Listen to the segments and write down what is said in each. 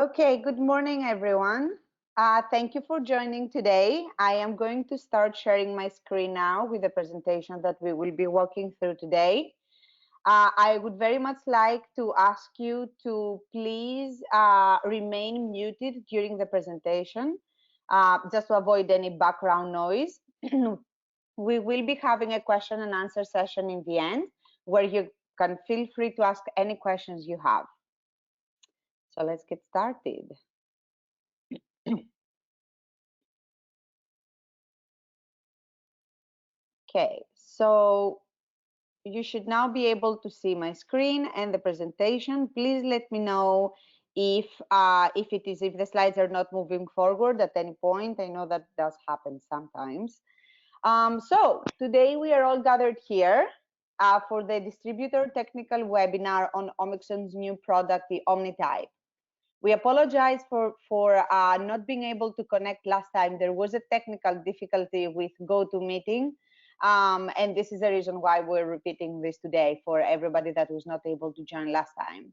Okay, good morning, everyone. Thank you for joining today. I am going to start sharing my screen now with the presentation that we will be walking through today. I would very much like to ask you to please remain muted during the presentation, just to avoid any background noise. We will be having a question and answer session in the end, where you can feel free to ask any questions you have. So let's get started. Okay, so you should now be able to see my screen and the presentation. Please let me know if if the slides are not moving forward at any point. I know that does happen sometimes. So today we are all gathered here for the Distributor Technical Webinar on Omixon's new product, the OmniType. We apologize for not being able to connect last time. There was a technical difficulty with GoToMeeting, and this is the reason why we're repeating this today for everybody that was not able to join last time.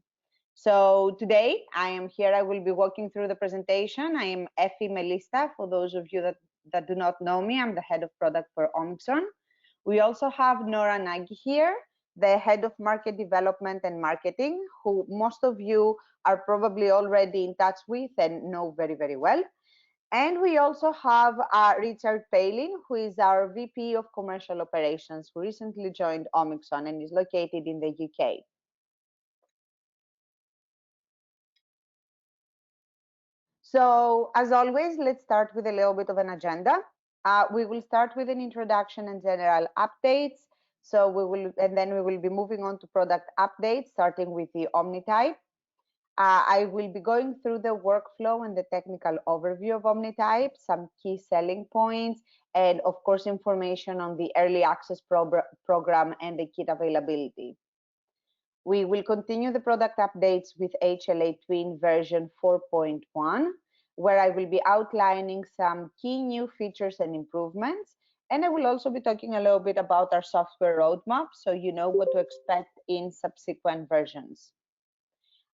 So today I am here. I will be walking through the presentation. I am Effie Melista. For those of you that do not know me, I'm the head of product for Omixon. We also have Nora Nagy here, the head of market development and marketing, who most of you are probably already in touch with and know very, very well. And we also have Richard Palin, who is our VP of Commercial Operations, who recently joined Omixon and is located in the UK. So as always, let's start with a little bit of an agenda. We will start with an introduction and general updates. So and then we will be moving on to product updates, starting with the OmniType. I will be going through the workflow and the technical overview of OmniType, some key selling points, and of course, information on the early access program and the kit availability. We will continue the product updates with HLA Twin version 4.1, where I will be outlining some key new features and improvements. And I will also be talking a little bit about our software roadmap, so you know what to expect in subsequent versions.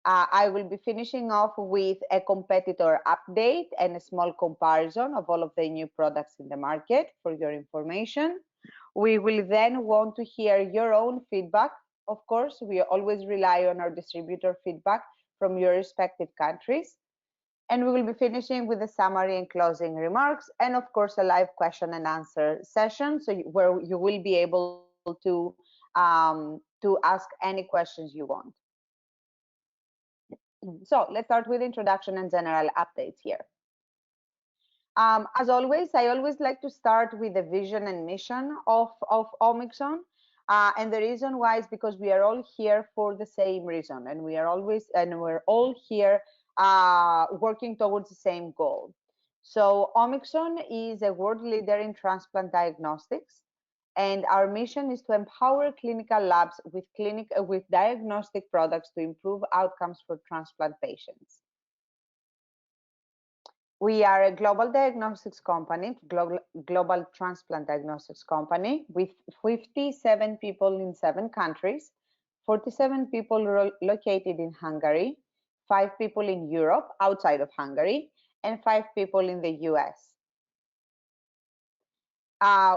I will be finishing off with a competitor update and a small comparison of all of the new products in the market for your information. We will then want to hear your own feedback. Of course, we always rely on our distributor feedback from your respective countries. And we will be finishing with a summary and closing remarks, and of course, a live question and answer session, so where you will be able to ask any questions you want. So let's start with introduction and general updates here. As always, I always like to start with the vision and mission of Omixon. And the reason why is because we are all here for the same reason, and we're all here working towards the same goal. So Omixon is a world leader in transplant diagnostics, and our mission is to empower clinical labs with diagnostic products to improve outcomes for transplant patients. We are a global diagnostics company, global transplant diagnostics company with 57 people in 7 countries, 47 people located in Hungary, 5 people in Europe outside of Hungary, and 5 people in the US.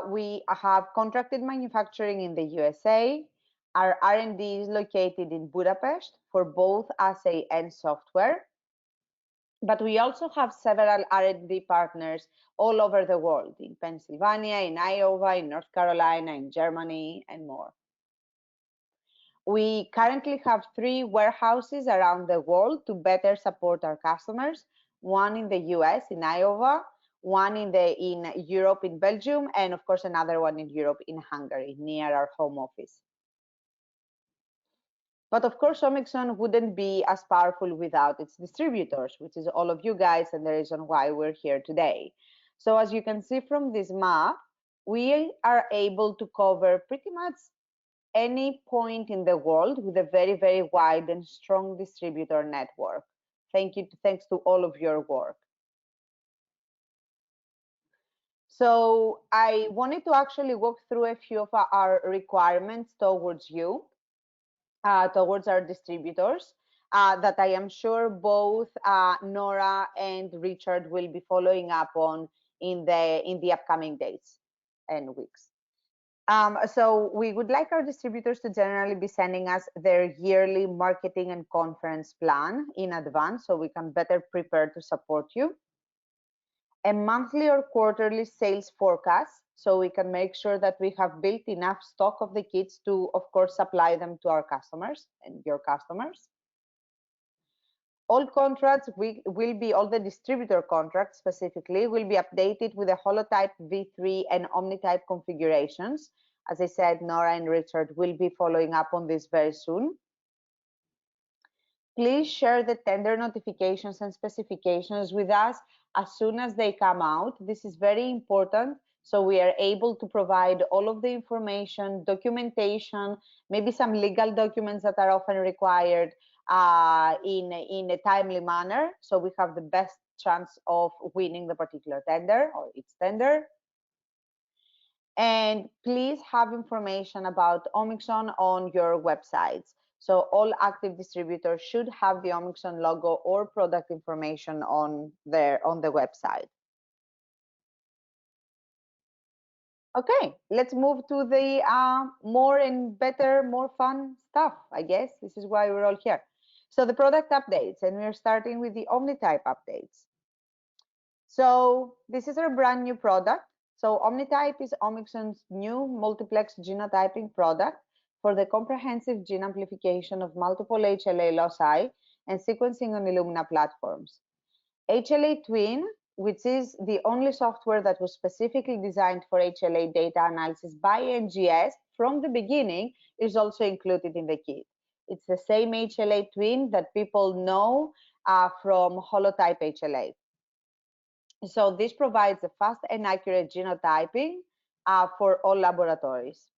We have contracted manufacturing in the USA. Our R&D is located in Budapest for both assay and software. But we also have several R&D partners all over the world, in Pennsylvania, in Iowa, in North Carolina, in Germany, and more. We currently have 3 warehouses around the world to better support our customers, one in the US, in Iowa, one in Europe, in Belgium, and of course another one in Europe, in Hungary, near our home office. But of course, Omixon wouldn't be as powerful without its distributors, which is all of you guys and the reason why we're here today. So as you can see from this map, we are able to cover pretty much any point in the world with a very, very wide and strong distributor network. Thanks to all of your work. So I wanted to actually walk through a few of our requirements towards you. Towards our distributors. that I am sure both Nora and Richard will be following up on in the upcoming days and weeks. So we would like our distributors to generally be sending us their yearly marketing and conference plan in advance so we can better prepare to support you. A monthly or quarterly sales forecast so we can make sure that we have built enough stock of the kits to, of course, supply them to our customers and your customers. All contracts will be, all the distributor contracts specifically, will be updated with the holotype V3 and Omnitype configurations. As I said, Nora and Richard will be following up on this very soon. Please share the tender notifications and specifications with us as soon as they come out. This is very important, so we are able to provide all of the information, documentation, maybe some legal documents that are often required in a timely manner, so we have the best chance of winning the particular tender or its tender. And please have information about Omixon on your websites. So all active distributors should have the Omixon logo or product information on the website. Okay, let's move to the more and better, more fun stuff, I guess. This is why we're all here. So the product updates, and we're starting with the Omnitype updates. So this is our brand new product. So Omnitype is Omixon's new multiplex genotyping product for the comprehensive gene amplification of multiple HLA loci and sequencing on Illumina platforms. HLA Twin, which is the only software that was specifically designed for HLA data analysis by NGS from the beginning, is also included in the kit. It's the same HLA Twin that people know from holotype HLA. So this provides a fast and accurate genotyping for all laboratories.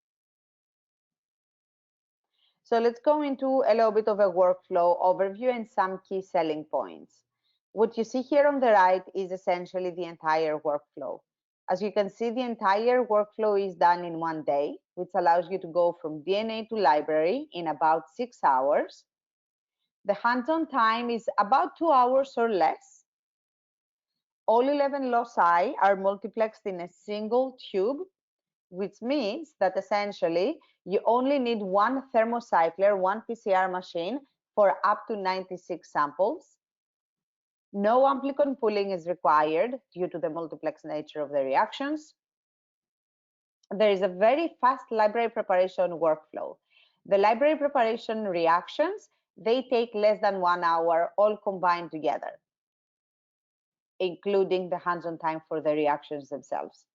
So let's go into a little bit of a workflow overview and some key selling points. What you see here on the right is essentially the entire workflow. As you can see, the entire workflow is done in one day, which allows you to go from DNA to library in about 6 hours. The hands-on time is about 2 hours or less. All 11 loci are multiplexed in a single tube, which means that essentially you only need one thermocycler, one PCR machine for up to 96 samples. No amplicon pooling is required due to the multiplex nature of the reactions. There is a very fast library preparation workflow. The library preparation reactions, they take less than 1 hour, all combined together, including the hands-on time for the reactions themselves.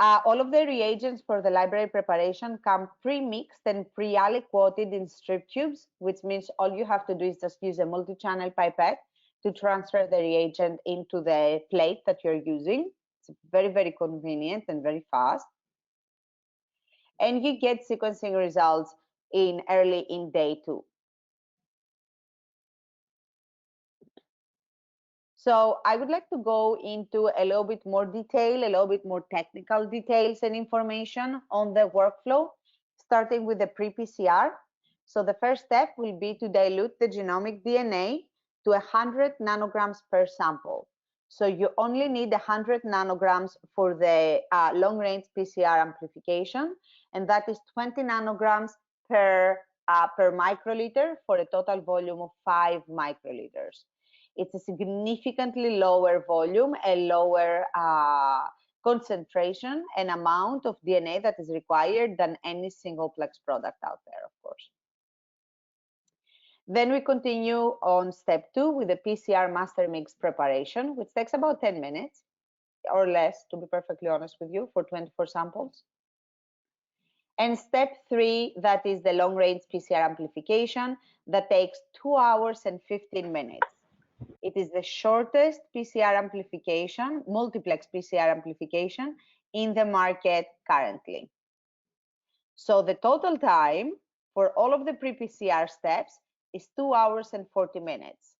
All of the reagents for the library preparation come pre-mixed and pre-aliquoted in strip tubes, which means all you have to do is just use a multi-channel pipette to transfer the reagent into the plate that you're using. It's very, very convenient and very fast. And you get sequencing results early in day 2. So I would like to go into a little bit more detail, a little bit more technical details and information on the workflow, starting with the pre-PCR. So the first step will be to dilute the genomic DNA to 100 nanograms per sample. So you only need 100 nanograms for the long-range PCR amplification, and that is 20 nanograms per microliter for a total volume of 5 microliters. It's a significantly lower volume, a lower concentration and amount of DNA that is required than any single plex product out there, of course. Then we continue on step 2 with the PCR master mix preparation, which takes about 10 minutes or less, to be perfectly honest with you, for 24 samples. And step 3, that is the long-range PCR amplification, that takes 2 hours and 15 minutes. It is the shortest PCR amplification, multiplex PCR amplification in the market currently. So the total time for all of the pre-PCR steps is 2 hours and 40 minutes.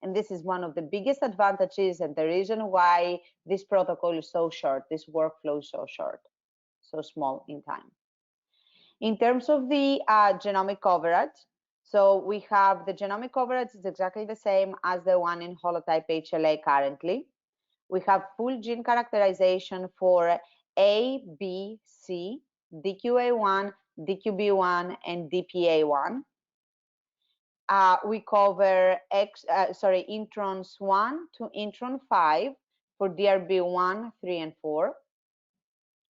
And this is one of the biggest advantages and the reason why this protocol is so short, this workflow is so short, so small in time. In terms of the genomic coverage, so we have the genomic coverage is exactly the same as the one in holotype HLA currently. We have full gene characterization for A, B, C, DQA1, DQB1, and DPA1. We cover introns 1 to intron 5 for DRB1, 3, and 4.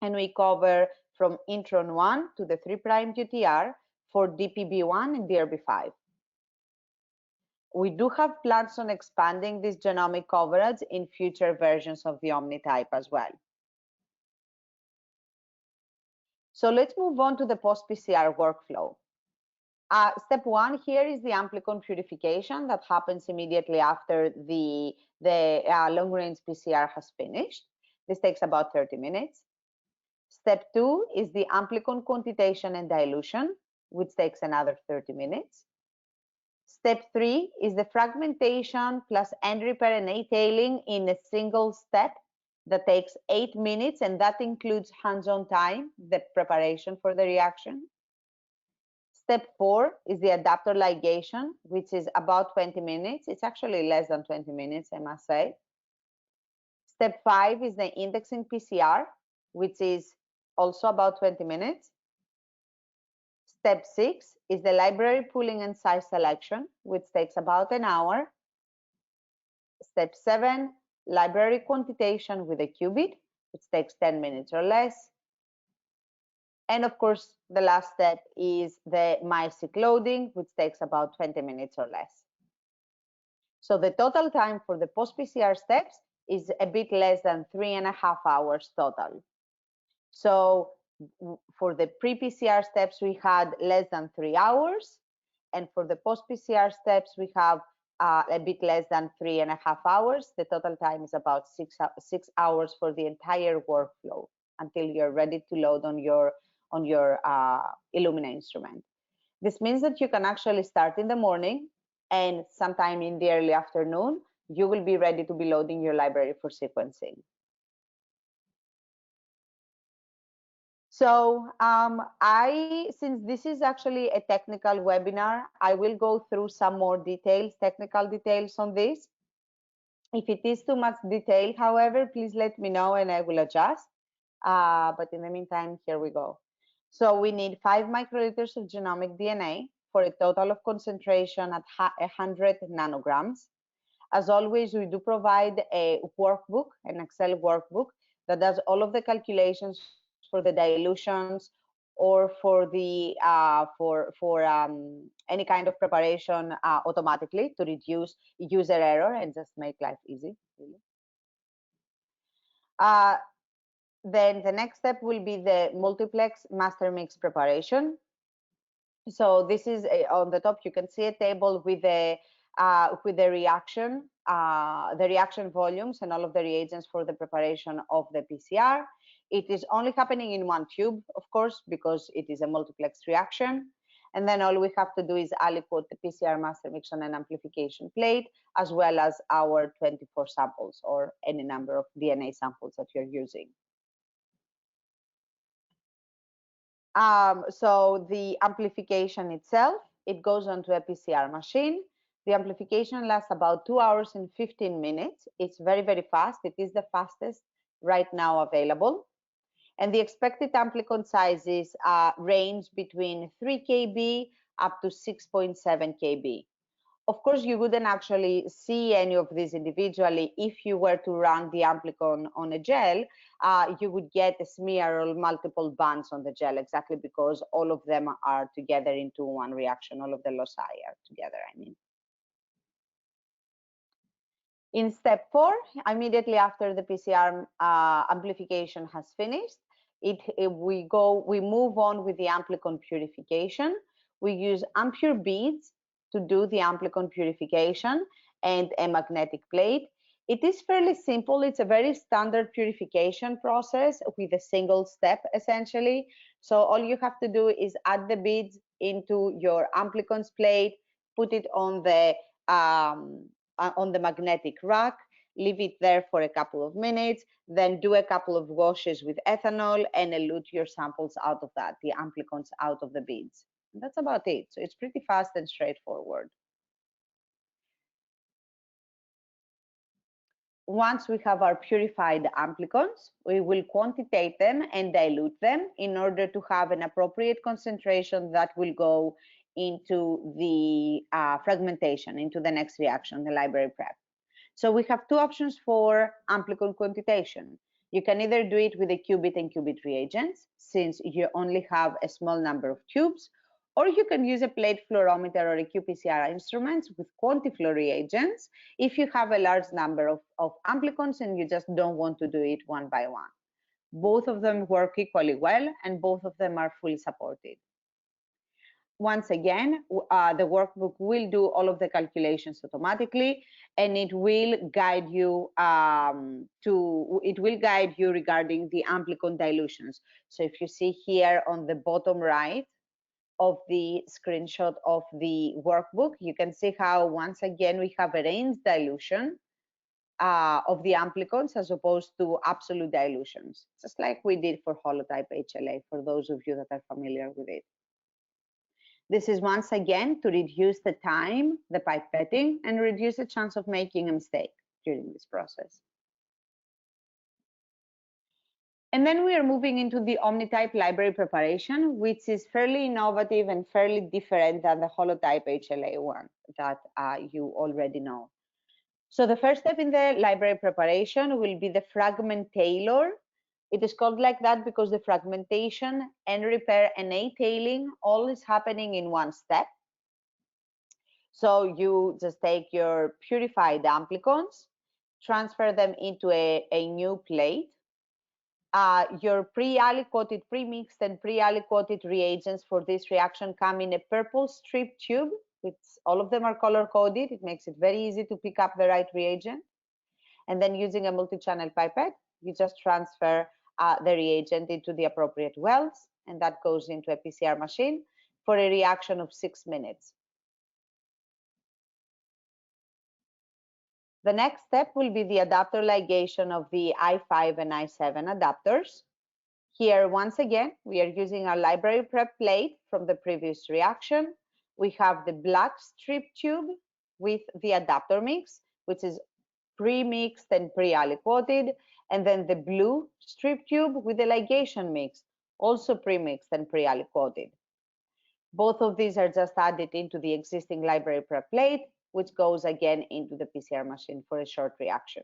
And we cover from intron 1 to the 3' UTR for DPB1 and DRB5. We do have plans on expanding this genomic coverage in future versions of the OmniType as well. So let's move on to the post-PCR workflow. Step 1 here is the amplicon purification that happens immediately after the long-range PCR has finished. This takes about 30 minutes. Step 2 is the amplicon quantitation and dilution, which takes another 30 minutes. Step 3 is the fragmentation plus end repair and A-tailing in a single step that takes 8 minutes, and that includes hands-on time, the preparation for the reaction. Step 4 is the adapter ligation, which is about 20 minutes. It's actually less than 20 minutes, I must say. Step 5 is the indexing PCR, which is also about 20 minutes. Step 6 is the library pooling and size selection, which takes about an hour. Step 7, library quantitation with a qubit, which takes 10 minutes or less. And of course, the last step is the MySeq loading, which takes about 20 minutes or less. So the total time for the post-PCR steps is a bit less than 3.5 hours total. So for the pre-PCR steps, we had less than 3 hours. And for the post-PCR steps, we have a bit less than 3.5 hours. The total time is about 6 hours for the entire workflow until you're ready to load on your Illumina instrument. This means that you can actually start in the morning, and sometime in the early afternoon, you will be ready to be loading your library for sequencing. So since this is actually a technical webinar, I will go through some more details, technical details on this. If it is too much detail, however, please let me know and I will adjust. But in the meantime, here we go. So we need 5 microliters of genomic DNA for a total of concentration at 100 nanograms. As always, we do provide a workbook, an Excel workbook that does all of the calculations for the dilutions or for the any kind of preparation automatically to reduce user error and just make life easy. Then the next step will be the multiplex master mix preparation. So this is on the top. You can see a table with the reaction volumes and all of the reagents for the preparation of the PCR. It is only happening in one tube, of course, because it is a multiplex reaction. And then all we have to do is aliquot the PCR master mix on an amplification plate, as well as our 24 samples or any number of DNA samples that you're using. So the amplification itself, it goes onto a PCR machine. The amplification lasts about 2 hours and 15 minutes. It's very, very fast. It is the fastest right now available. And the expected amplicon sizes range between 3 kb up to 6.7 kb. Of course, you wouldn't actually see any of these individually. If you were to run the amplicon on a gel, you would get a smear or multiple bands on the gel, exactly because all of them are together into one reaction. All of the loci are together, I mean. In step 4, immediately after the PCR amplification has finished, we move on with the amplicon purification. We use ampure beads to do the amplicon purification and a magnetic plate. It is fairly simple. It's a very standard purification process with a single step, essentially. So all you have to do is add the beads into your amplicons plate, put it on the magnetic rack, leave it there for a couple of minutes, then do a couple of washes with ethanol and elute your samples out of that, the amplicons out of the beads. And that's about it. So it's pretty fast and straightforward. Once we have our purified amplicons, we will quantitate them and dilute them in order to have an appropriate concentration that will go into the fragmentation, into the next reaction, the library prep. So we have two options for amplicon quantitation. You can either do it with a qubit and qubit reagents, since you only have a small number of tubes, or you can use a plate fluorometer or a qPCR instrument with quantiflow reagents if you have a large number of amplicons and you just don't want to do it one by one. Both of them work equally well and both of them are fully supported. Once again, the workbook will do all of the calculations automatically, and it will guide you regarding the amplicon dilutions. So if you see here on the bottom right of the screenshot of the workbook, you can see how once again we have a range dilution of the amplicons as opposed to absolute dilutions, just like we did for holotype HLA, for those of you that are familiar with it. This is once again to reduce the time, the pipetting, and reduce the chance of making a mistake during this process. And then we are moving into the OmniType library preparation, which is fairly innovative and fairly different than the holotype HLA one that you already know. So the first step in the library preparation will be the fragmentailor. It is called like that because the fragmentation and repair and A-tailing all is happening in one step. So you just take your purified amplicons, transfer them into a new plate. Your pre-aliquoted, pre-mixed and pre-aliquoted reagents for this reaction come in a purple strip tube, which all of them are color-coded. It makes it very easy to pick up the right reagent. And then using a multi-channel pipette, you just transfer the reagent into the appropriate wells, and that goes into a PCR machine for a reaction of 6 minutes. The next step will be the adapter ligation of the I5 and I7 adapters. Here, once again, we are using our library prep plate from the previous reaction. We have the black strip tube with the adapter mix, which is pre-mixed and pre-aliquoted, and then the blue strip tube with the ligation mix, also pre-mixed and pre-aliquoted. Both of these are just added into the existing library prep plate, which goes again into the PCR machine for a short reaction.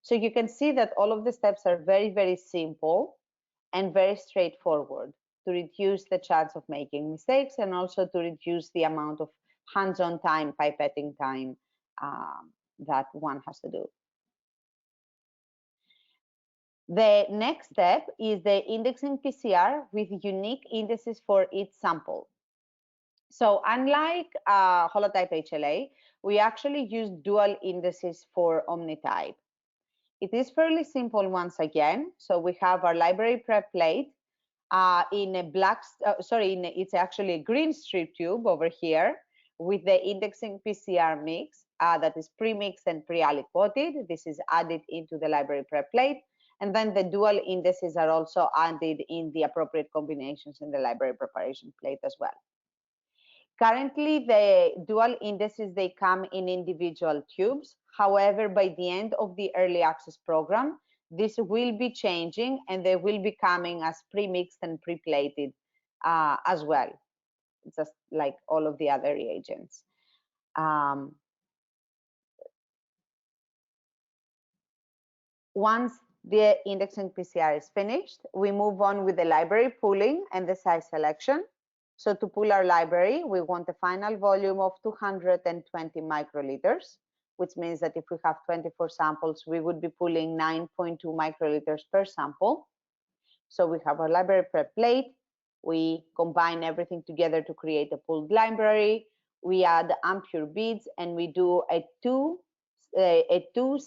So you can see that all of the steps are very, very simple and very straightforward to reduce the chance of making mistakes and also to reduce the amount of hands-on time, pipetting time that one has to do. The next step is the indexing PCR with unique indices for each sample. So unlike holotype HLA, we actually use dual indices for OmniType. It is fairly simple once again. So we have our library prep plate in a black, it's actually a green strip tube over here with the indexing PCR mix that is pre-mixed and pre-aliquoted. This is added into the library prep plate. And then the dual indices are also added in the appropriate combinations in the library preparation plate as well. Currently, the dual indices, they come in individual tubes. However, by the end of the early access program, this will be changing and they will be coming as pre-mixed and pre-plated as well, just like all of the other reagents. Once the indexing PCR is finished, we move on with the library pooling and the size selection. So to pool our library, we want a final volume of 220 microliters, which means that if we have 24 samples, we would be pooling 9.2 microliters per sample. So we have our library prep plate. We combine everything together to create a pooled library. We add impure beads and we do a two-step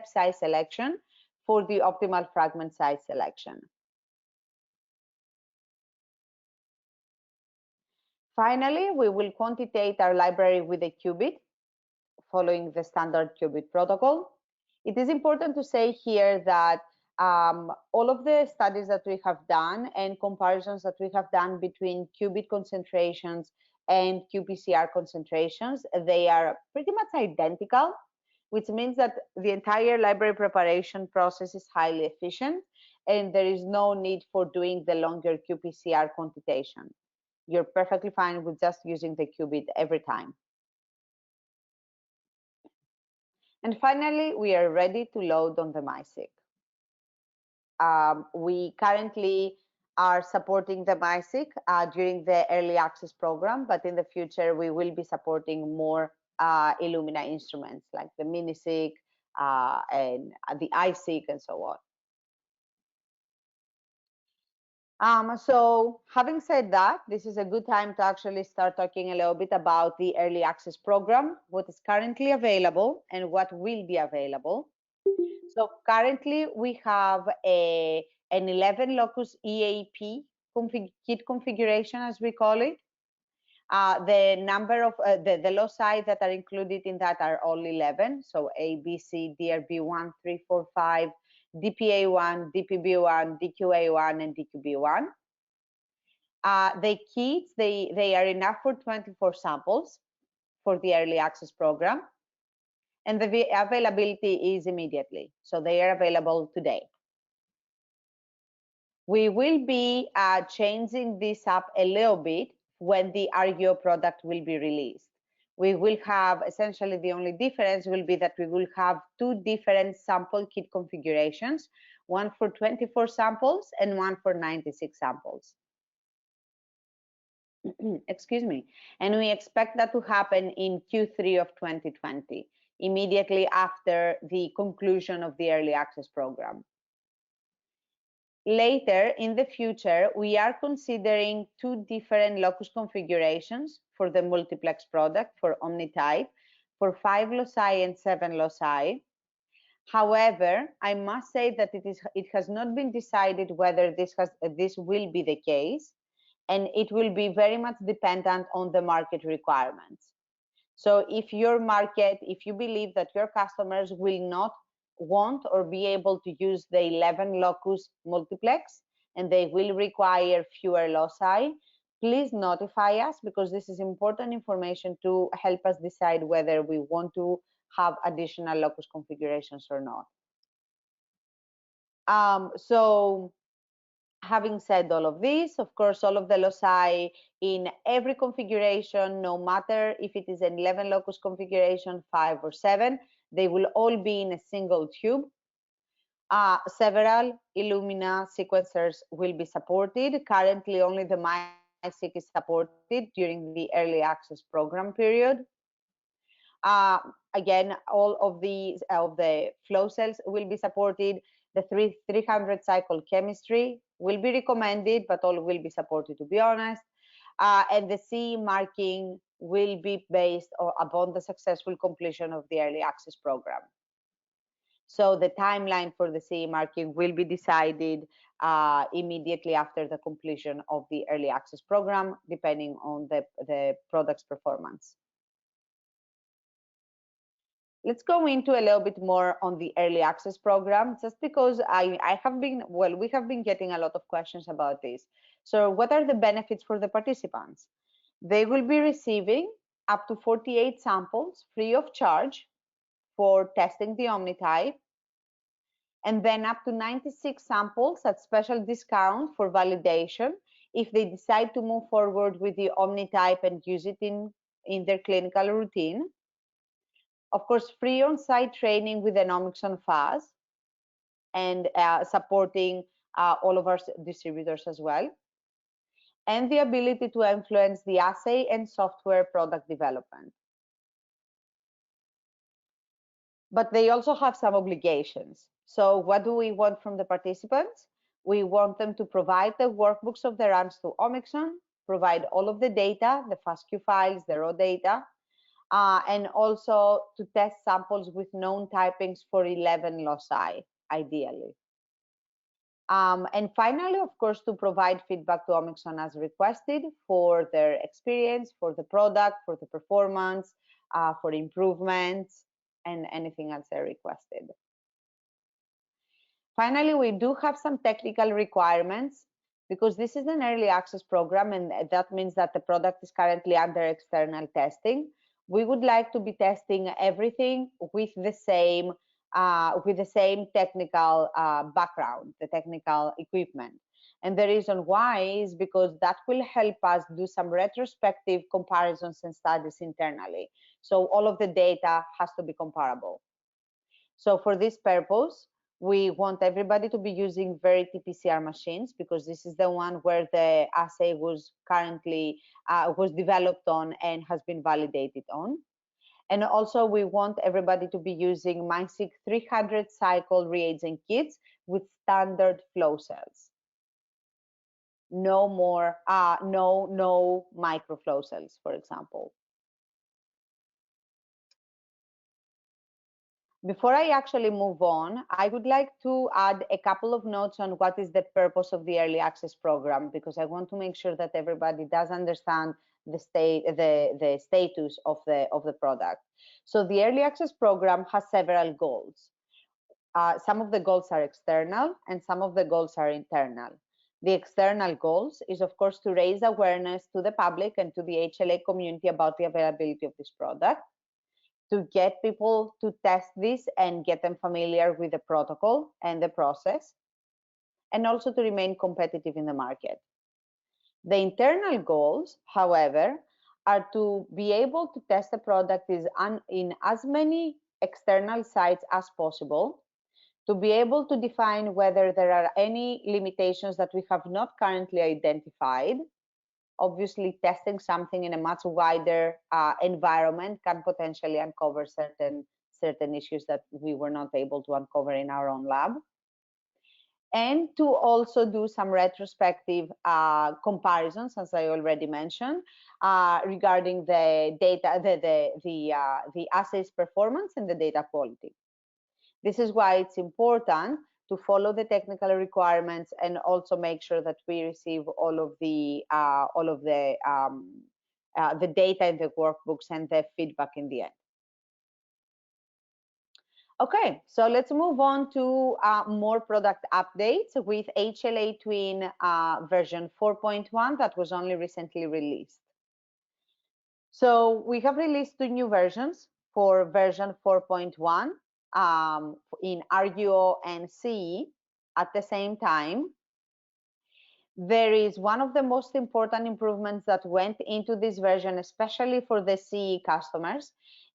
size selection for the optimal fragment size selection. Finally, we will quantitate our library with a qubit, following the standard qubit protocol. It is important to say here that all of the studies that we have done and comparisons that we have done between qubit concentrations and qPCR concentrations, they are pretty much identical, which means that the entire library preparation process is highly efficient and there is no need for doing the longer qPCR quantitation. You're perfectly fine with just using the qubit every time. And finally, we are ready to load on the MySeq. We currently are supporting the MySeq during the early access program, but in the future, we will be supporting more Illumina instruments like the MiniSeq and the iSeq and so on. So having said that, this is a good time to actually start talking a little bit about the early access program, what is currently available and what will be available. So currently we have an 11 locus EAP kit configuration, as we call it. The number of the loci that are included in that are all 11. So A, B, C, DRB1, 3, 4, 5, DPA1, DPB1, DQA1, and DQB1. The kits, they are enough for 24 samples for the early access program. And the availability is immediately. So they are available today. We will be changing this up a little bit when the RUO product will be released. We will have, essentially the only difference will be that we will have two different sample kit configurations, one for 24 samples and one for 96 samples. Excuse me. And we expect that to happen in Q3 of 2020, immediately after the conclusion of the early access program. Later in the future, we are considering two different locus configurations for the multiplex product for OmniType, for 5 loci and 7 loci. However, I must say that it has not been decided whether this will be the case, and it will be very much dependent on the market requirements. So if your market, if you believe that your customers will not want or be able to use the 11 locus multiplex and they will require fewer loci, please notify us, because this is important information to help us decide whether we want to have additional locus configurations or not. So having said all of this, of course, all of the loci in every configuration, no matter if it is an 11 locus configuration, 5 or 7, they will all be in a single tube. Several Illumina sequencers will be supported. Currently, only the MySeq is supported during the early access program period. Again, all of the flow cells will be supported. The 300 cycle chemistry will be recommended, but all will be supported, to be honest. And the CE marking will be based upon the successful completion of the early access program. So the timeline for the CE marking will be decided immediately after the completion of the early access program, depending on the product's performance. Let's go into a little bit more on the early access program, just because we have been getting a lot of questions about this. So what are the benefits for the participants? They will be receiving up to 48 samples free of charge for testing the OmniType, and then up to 96 samples at special discount for validation if they decide to move forward with the OmniType and use it in their clinical routine. Of course, free on-site training with an Omixon FAS and supporting all of our distributors as well, and the ability to influence the assay and software product development. But they also have some obligations. So what do we want from the participants? We want them to provide the workbooks of the runs to Omixon, provide all of the data, the FASTQ files, the raw data, and also to test samples with known typings for 11 loci, ideally. And finally, of course, to provide feedback to Omixon as requested for their experience, for the product, for the performance, for improvements, and anything else they're requested. Finally, we do have some technical requirements because this is an early access program, and that means that the product is currently under external testing. We would like to be testing everything with the same technical background, the technical equipment. And the reason why is because that will help us do some retrospective comparisons and studies internally. So all of the data has to be comparable. So for this purpose, we want everybody to be using Verity PCR machines because this is the one where the assay was currently was developed on and has been validated on. And also we want everybody to be using MySeq 300 cycle reagent kits with standard flow cells. No more, no microflow cells, for example. Before I actually move on, I would like to add a couple of notes on what is the purpose of the early access program, because I want to make sure that everybody does understand the status of the product. So the early access program has several goals. Some of the goals are external and some of the goals are internal. The external goals is, of course, to raise awareness to the public and to the HLA community about the availability of this product, to get people to test this and get them familiar with the protocol and the process, and also to remain competitive in the market. The internal goals, however, are to be able to test the product in as many external sites as possible, to be able to define whether there are any limitations that we have not currently identified. Obviously, testing something in a much wider environment can potentially uncover certain issues that we were not able to uncover in our own lab. And to also do some retrospective comparisons, as I already mentioned, regarding the data, the assay's performance and the data quality. This is why it's important to follow the technical requirements and also make sure that we receive all of the data in the workbooks and the feedback in the end. Okay, so let's move on to more product updates with HLA Twin version 4.1 that was only recently released. So we have released 2 new versions for version 4.1 in RUO and CE at the same time. There is one of the most important improvements that went into this version, especially for the CE customers,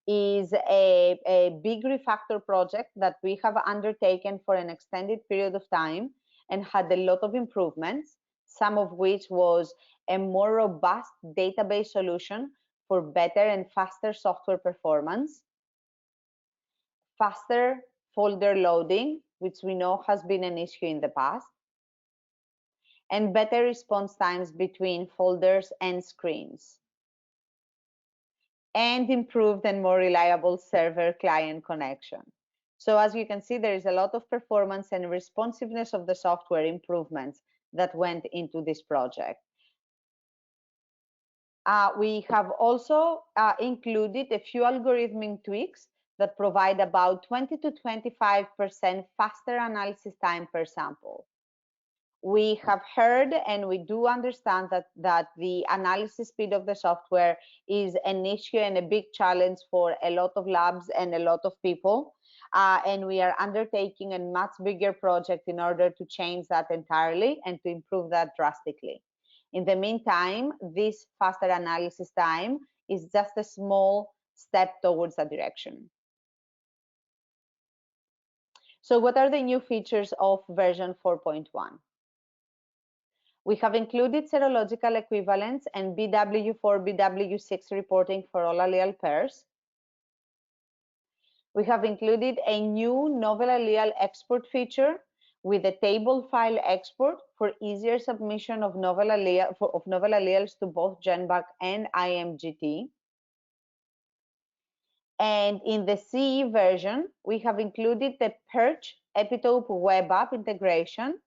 is a big refactor project that we have undertaken for an extended period of time and had a lot of improvements, some of which was a more robust database solution for better and faster software performance, faster folder loading, which we know has been an issue in the past, and better response times between folders and screens, and improved and more reliable server-client connection. So as you can see, there is a lot of performance and responsiveness of the software improvements that went into this project. We have also included a few algorithmic tweaks that provide about 20 to 25% faster analysis time per sample. We have heard and we do understand that the analysis speed of the software is an issue and a big challenge for a lot of labs and a lot of people. And we are undertaking a much bigger project in order to change that entirely and to improve that drastically. In the meantime, this faster analysis time is just a small step towards that direction. So what are the new features of version 4.1? We have included serological equivalence and BW4, BW6 reporting for all allele pairs. We have included a new novel allele export feature with a table file export for easier submission of novel alleles to both GenBank and IMGT. And in the CE version, we have included the Perch Epitope web app integration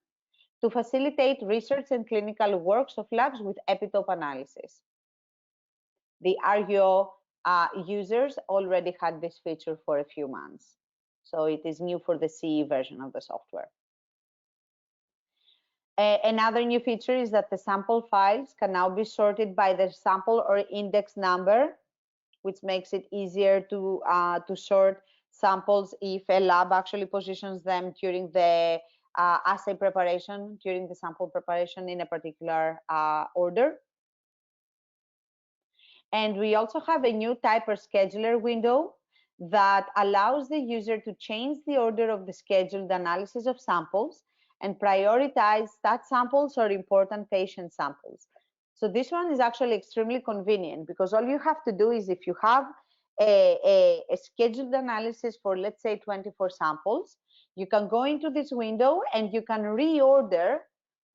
to facilitate research and clinical works of labs with epitope analysis. The RUO users already had this feature for a few months, so it is new for the CE version of the software. Another new feature is that the sample files can now be sorted by their sample or index number, which makes it easier to sort samples if a lab actually positions them during the assay preparation, during the sample preparation in a particular order. And we also have a new type or scheduler window that allows the user to change the order of the scheduled analysis of samples and prioritize stat samples or important patient samples. So this one is actually extremely convenient because all you have to do is, if you have a scheduled analysis for, let's say, 24 samples, you can go into this window and you can reorder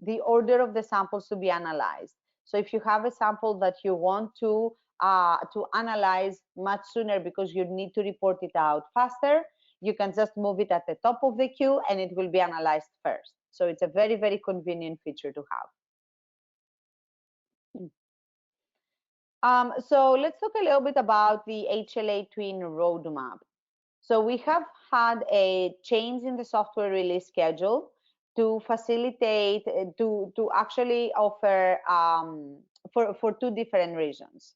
the order of the samples to be analyzed. So if you have a sample that you want to analyze much sooner because you need to report it out faster, you can just move it at the top of the queue and it will be analyzed first. So it's a very, very convenient feature to have. So let's talk a little bit about the HLA Twin roadmap. So we have had a change in the software release schedule to facilitate, to actually offer for two different reasons.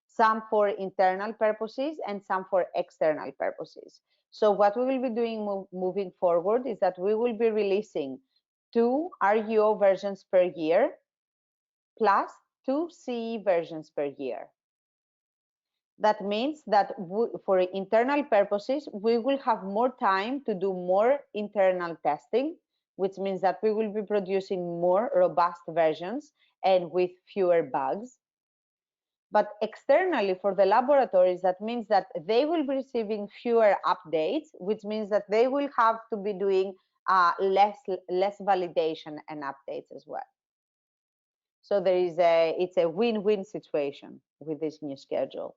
Some for internal purposes and some for external purposes. So what we will be doing moving forward is that we will be releasing 2 RUO versions per year plus 2 CE versions per year. That means that for internal purposes, we will have more time to do more internal testing, which means that we will be producing more robust versions and with fewer bugs. But externally for the laboratories, that means that they will be receiving fewer updates, which means that they will have to be doing less validation and updates as well. So it's a win-win situation with this new schedule.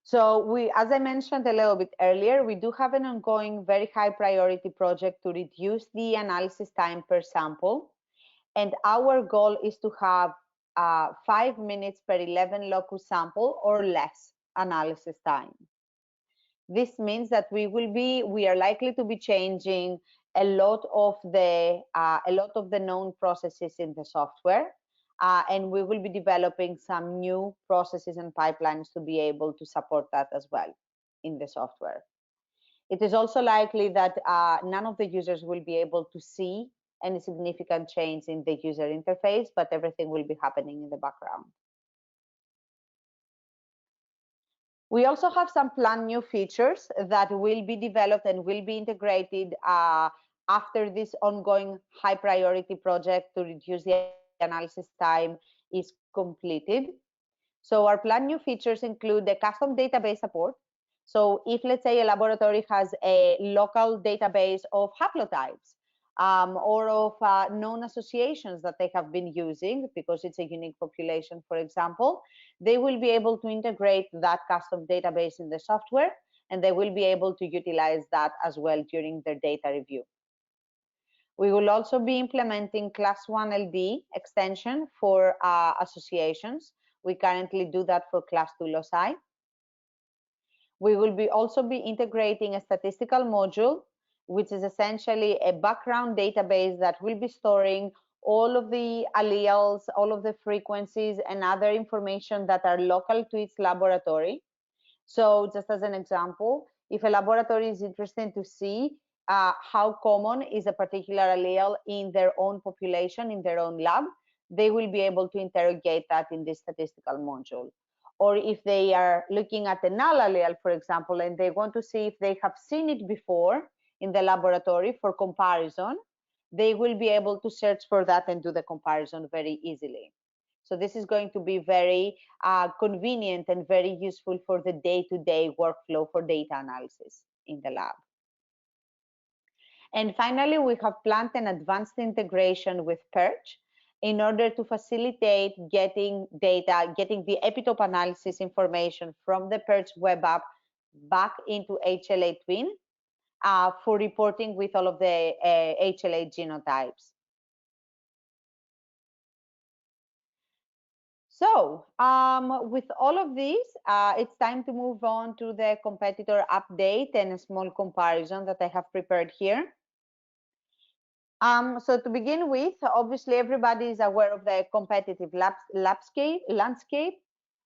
So as I mentioned a little bit earlier, we do have an ongoing very high priority project to reduce the analysis time per sample. And our goal is to have 5 minutes per 11 locus sample or less analysis time. This means that we are likely to be changing a lot of the known processes in the software, and we will be developing some new processes and pipelines to be able to support that as well in the software. It is also likely that none of the users will be able to see any significant change in the user interface, but everything will be happening in the background. We also have some planned new features that will be developed and will be integrated after this ongoing high priority project to reduce the analysis time is completed. So our planned new features include the custom database support. So if, let's say, a laboratory has a local database of haplotypes or of known associations that they have been using because it's a unique population, for example, they will be able to integrate that custom database in the software, and they will be able to utilize that as well during their data review. We will also be implementing Class 1 LD extension for associations. We currently do that for Class 2 loci. We will also be integrating a statistical module, which is essentially a background database that will be storing all of the alleles, all of the frequencies, and other information that are local to its laboratory. So just as an example, if a laboratory is interested to see how common is a particular allele in their own population, in their own lab, they will be able to interrogate that in this statistical module. Or if they are looking at a null allele, for example, and they want to see if they have seen it before in the laboratory for comparison, they will be able to search for that and do the comparison very easily. So this is going to be very convenient and very useful for the day-to-day workflow for data analysis in the lab. And finally, we have planned an advanced integration with Perch in order to facilitate getting data, getting the epitope analysis information from the Perch web app back into HLA Twin for reporting with all of the HLA genotypes. So with all of these, it's time to move on to the competitor update and a small comparison that I have prepared here. So to begin with, obviously everybody is aware of the competitive landscape.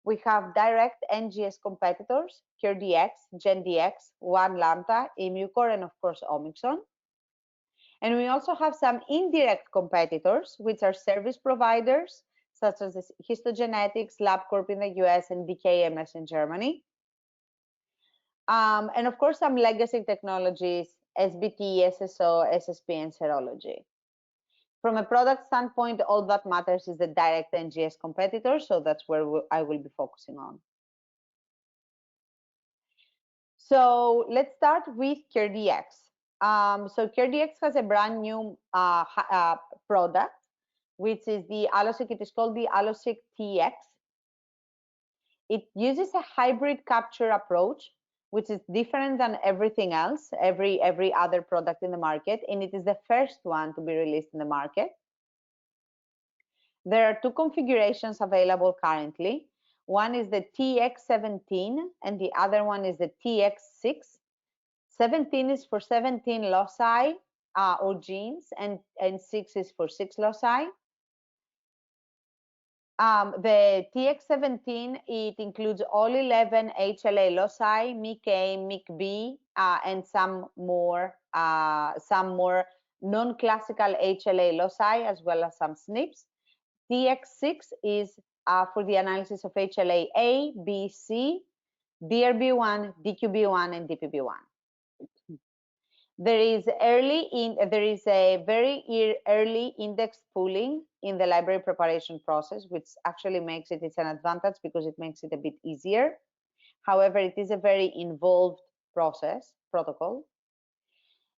We have direct NGS competitors, CureDX, GenDX, One Lambda, Immucor, and of course Omixon. And we also have some indirect competitors, which are service providers, such as Histogenetics, LabCorp in the US, and DKMS in Germany. And of course, some legacy technologies, SBT, SSO, SSP, and serology. From a product standpoint, all that matters is the direct NGS competitor, so that's where I will be focusing on. So let's start with CureDX. So CureDX has a brand new product, which is the AlloSeq. It is called the AlloSeq TX. It uses a hybrid capture approach, which is different than everything else, every other product in the market, and it is the first one to be released in the market. There are two configurations available currently. One is the TX17 and the other one is the TX6. 17 is for 17 loci or genes, and 6 is for 6 loci. The TX17, it includes all 11 HLA loci, MIC-A, MIC-B, and some more non-classical HLA loci, as well as some SNPs. TX6 is for the analysis of HLA A, B, C, DRB1, DQB1, and DPB1. There is a very early index pooling in the library preparation process, which actually makes it's an advantage because it makes it a bit easier. However, it is a very involved protocol.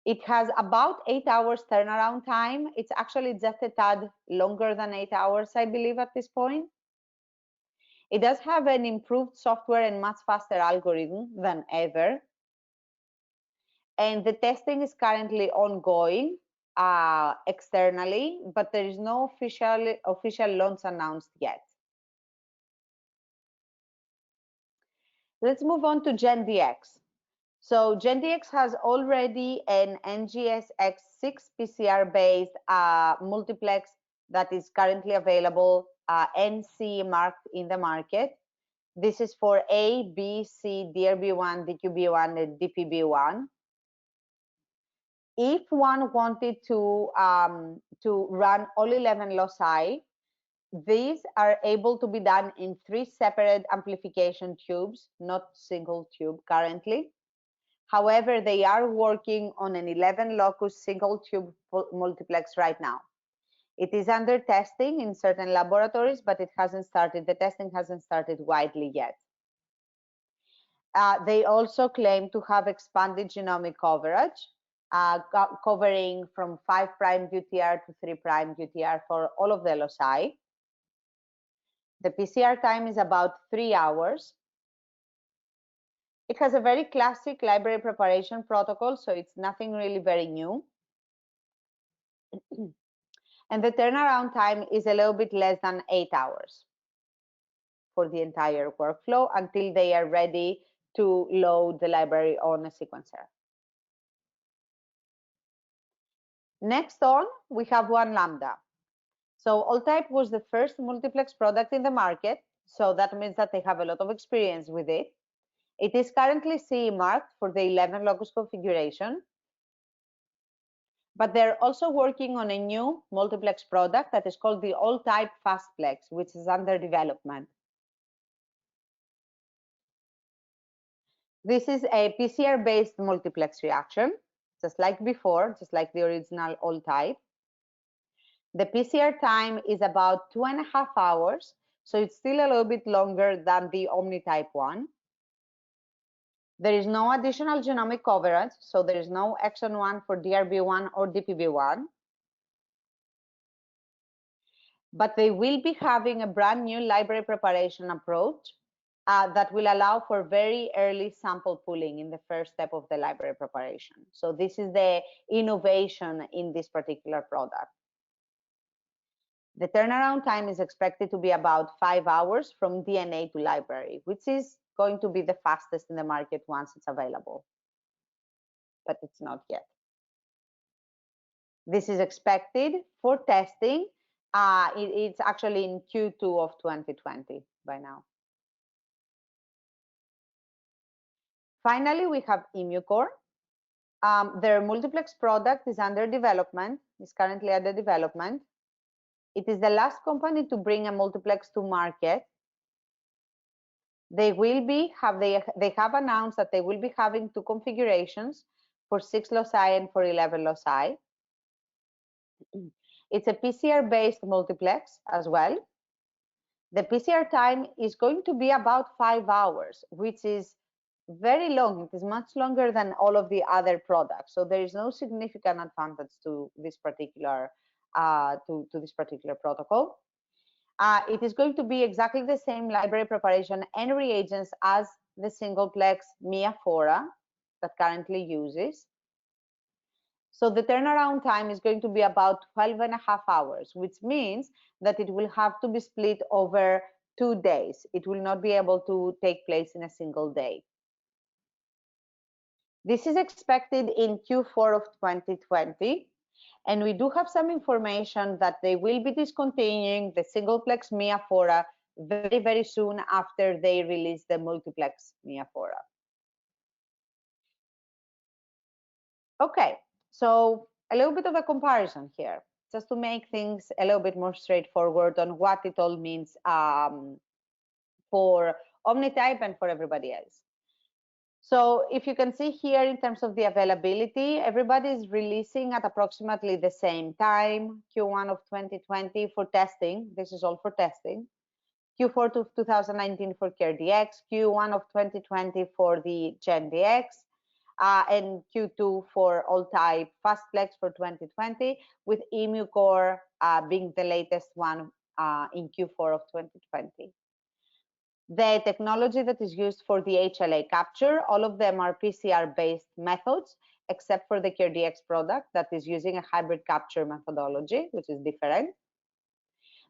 It has about 8 hours turnaround time. It's actually just a tad longer than 8 hours, I believe, at this point. It does have an improved software and much faster algorithm than ever. And the testing is currently ongoing externally, but there is no official launch announced yet. Let's move on to GenDX. So GenDX has already an NGS X6 PCR-based multiplex that is currently available, NC marked in the market. This is for A, B, C, DRB1, DQB1, and DPB1. If one wanted to run all 11 loci, these are able to be done in 3 separate amplification tubes, not single tube currently. However, they are working on an 11 locus single tube multiplex right now. It is under testing in certain laboratories, but it hasn't started. The testing hasn't started widely yet. They also claim to have expanded genomic coverage, covering from 5' UTR to 3' UTR for all of the loci. The PCR time is about 3 hours. It has a very classic library preparation protocol, so it's nothing really very new. And the turnaround time is a little bit less than 8 hours for the entire workflow until they are ready to load the library on a sequencer. Next on, we have One Lambda. So Alltype was the first multiplex product in the market, so that means that they have a lot of experience with it. It is currently CE marked for the 11 locus configuration, but they're also working on a new multiplex product that is called the Alltype Fastplex, which is under development. This is a PCR-based multiplex reaction, just like before, just like the original Alltype. The PCR time is about 2.5 hours, so it's still a little bit longer than the OmniType one. There is no additional genomic coverage, so there is no exon 1 for DRB1 or DPB1. But they will be having a brand new library preparation approach that will allow for very early sample pooling in the first step of the library preparation. So this is the innovation in this particular product. The turnaround time is expected to be about 5 hours from DNA to library, which is going to be the fastest in the market once it's available, but it's not yet. This is expected for testing. It's actually in Q2 of 2020 by now. Finally, we have Immucore. Their multiplex product is under development, is currently under development. It is the last company to bring a multiplex to market. They have announced that they will be having 2 configurations for 6 loci and for 11 loci. It's a PCR-based multiplex as well. The PCR time is going to be about 5 hours, which is very long. It is much longer than all of the other products. So there is no significant advantage to this particular protocol. It is going to be exactly the same library preparation and reagents as the singleplex Miafora that currently uses. So the turnaround time is going to be about 12.5 hours, which means that it will have to be split over 2 days. It will not be able to take place in a single day. This is expected in Q4 of 2020. And we do have some information that they will be discontinuing the singleplex Miafora very, very soon after they release the multiplex Miafora. Okay, so a little bit of a comparison here, just to make things a little bit more straightforward on what it all means for Omnitype and for everybody else. So if you can see here in terms of the availability, everybody is releasing at approximately the same time, Q1 of 2020 for testing. This is all for testing. Q4 of 2019 for CareDX, Q1 of 2020 for the GenDX, and Q2 for all-type Fastplex for 2020, with Immucore being the latest one in Q4 of 2020. The technology that is used for the HLA capture, all of them are PCR-based methods, except for the CareDX product that is using a hybrid capture methodology, which is different.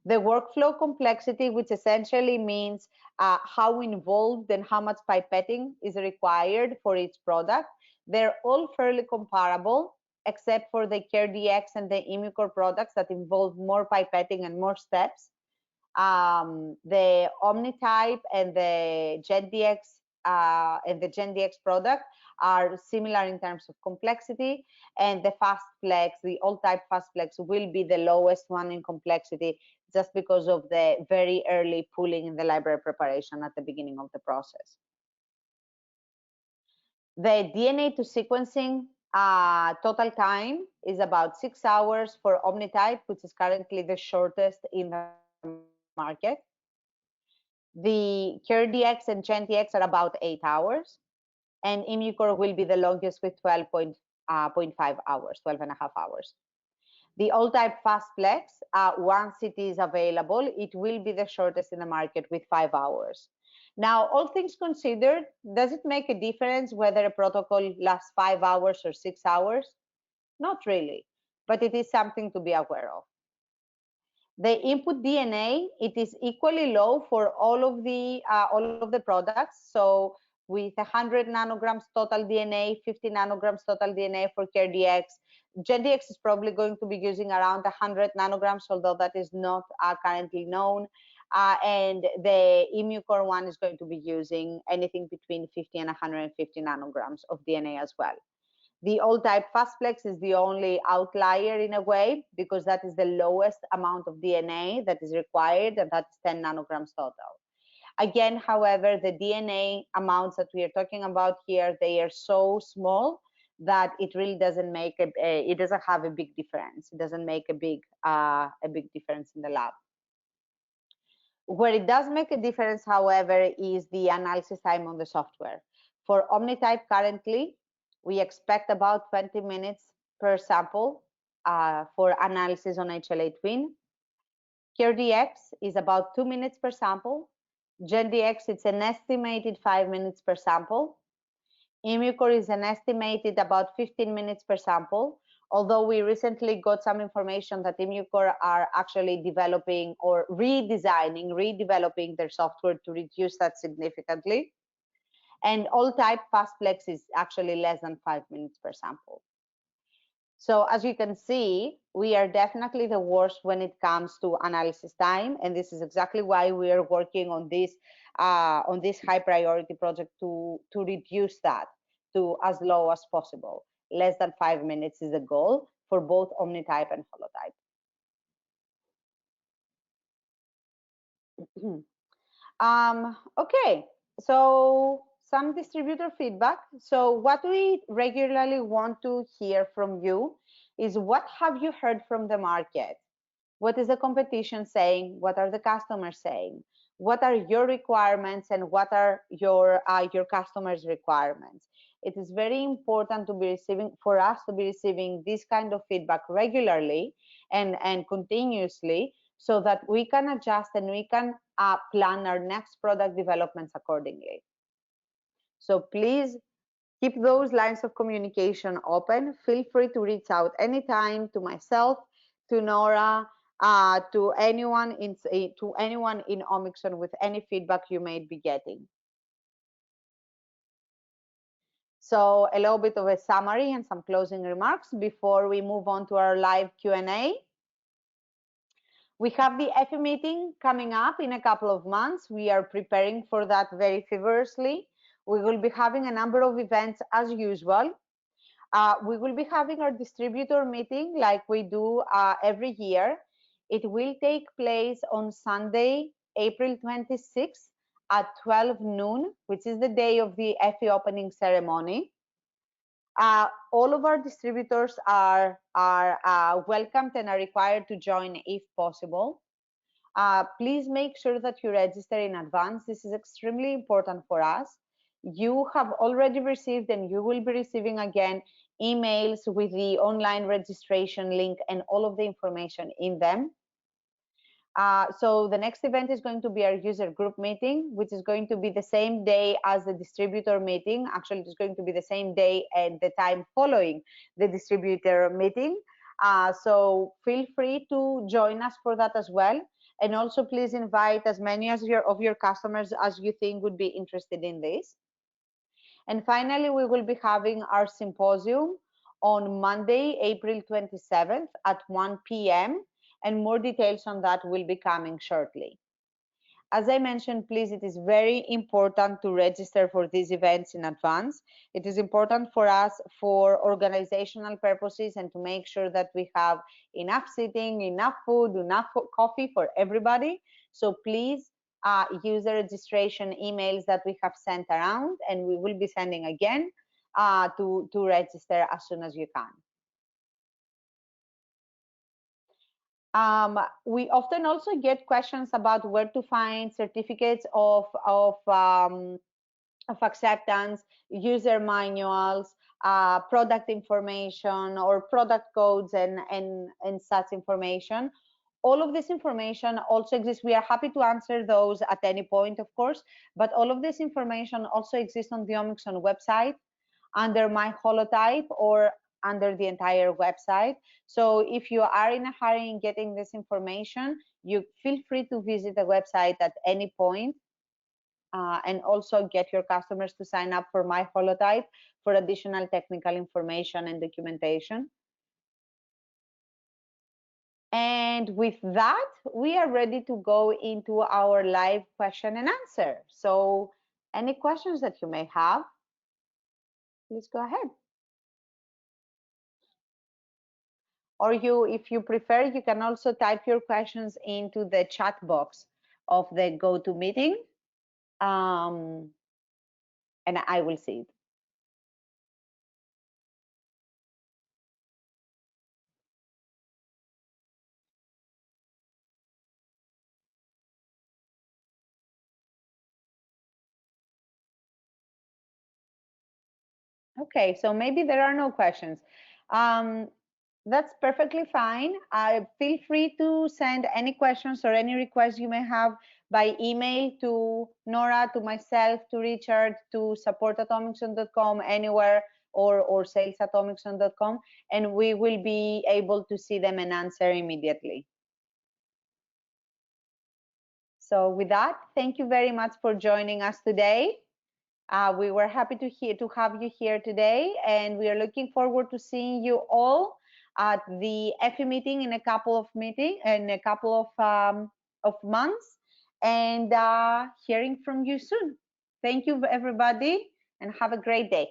The workflow complexity, which essentially means how involved and how much pipetting is required for each product, they're all fairly comparable, except for the CareDX and the Immucore products that involve more pipetting and more steps. The Omnitype and the GenDX product are similar in terms of complexity, and the Fastplex, the all-type Fastplex, will be the lowest one in complexity, just because of the very early pooling in the library preparation at the beginning of the process. The DNA to sequencing total time is about 6 hours for Omnitype, which is currently the shortest in the market. The CareDX and GenDX are about 8 hours, and Immucore will be the longest with 12.5 hours, 12.5 hours. The all-type Fastplex, once it is available, it will be the shortest in the market with 5 hours. Now, all things considered, does it make a difference whether a protocol lasts 5 hours or 6 hours? Not really, but it is something to be aware of. The input DNA, it is equally low for all of the products. So with 100 nanograms total DNA, 50 nanograms total DNA for CareDX, GenDX is probably going to be using around 100 nanograms, although that is not currently known. And the Immucore one is going to be using anything between 50 and 150 nanograms of DNA as well. The all-type Fastplex is the only outlier in a way, because that is the lowest amount of DNA that is required, and that's 10 nanograms total. Again, however, the DNA amounts that we are talking about here, they are so small that it really doesn't make it doesn't have a big difference. It doesn't make a big difference in the lab. Where it does make a difference, however, is the analysis time on the software. For Omnitype currently, we expect about 20 minutes per sample for analysis on HLA Twin. CareDX is about 2 minutes per sample. GenDX, it's an estimated 5 minutes per sample. Immucore is an estimated about 15 minutes per sample, although we recently got some information that Immucore are actually developing or redeveloping their software to reduce that significantly. And all-type Fastplex is actually less than 5 minutes per sample. So as you can see, we are definitely the worst when it comes to analysis time, and this is exactly why we are working on this high priority project to reduce that to as low as possible. Less than 5 minutes is the goal for both Omnitype and Holotype. Okay, so some distributor feedback. So what we regularly want to hear from you is, what have you heard from the market? What is the competition saying? What are the customers saying? What are your requirements and what are your customers' requirements? It is very important to be receiving, for us to be receiving this kind of feedback regularly and continuously, so that we can adjust and we can plan our next product developments accordingly. So please keep those lines of communication open. Feel free to reach out anytime to myself, to Nora, to anyone in Omixon with any feedback you may be getting. So a little bit of a summary and some closing remarks before we move on to our live Q&A. We have the EFI meeting coming up in a couple of months. We are preparing for that very feverishly. We will be having a number of events as usual. We will be having our distributor meeting like we do every year. It will take place on Sunday, April 26th at 12 noon, which is the day of the EFI opening ceremony. All of our distributors are welcomed and are required to join if possible. Please make sure that you register in advance. This is extremely important for us. You have already received and you will be receiving again emails with the online registration link and all of the information in them. So the next event is going to be our user group meeting, which is going to be the same day as the distributor meeting. Actually, it's going to be the same day and the time following the distributor meeting. So feel free to join us for that as well. And also please invite as many of your customers as you think would be interested in this. And finally, we will be having our symposium on Monday, April 27th at 1 p.m. and more details on that will be coming shortly. As I mentioned, please, it is very important to register for these events in advance. It is important for us for organizational purposes and to make sure that we have enough seating, enough food, enough coffee for everybody. So please use the registration emails that we have sent around, and we will be sending again to register as soon as you can. We often also get questions about where to find certificates of acceptance, user manuals, product information, or product codes and such information. All of this information also exists. We are happy to answer those at any point, of course, but all of this information also exists on the Omixon website under My Holotype or under the entire website. So if you are in a hurry in getting this information, you feel free to visit the website at any point and also get your customers to sign up for My Holotype for additional technical information and documentation. And with that, we are ready to go into our live question and answer. So any questions that you may have, please go ahead. Or if you prefer, you can also type your questions into the chat box of the GoToMeeting, and I will see it. Okay, so maybe there are no questions. That's perfectly fine. Feel free to send any questions or any requests you may have by email to Nora, to myself, to Richard, to support@omixon.com, anywhere, or sales@omixon.com, and we will be able to see them and answer immediately. So with that, thank you very much for joining us today. We were happy to have you here today, and we are looking forward to seeing you all at the FE meeting in a couple of months, and hearing from you soon. Thank you, everybody, and have a great day.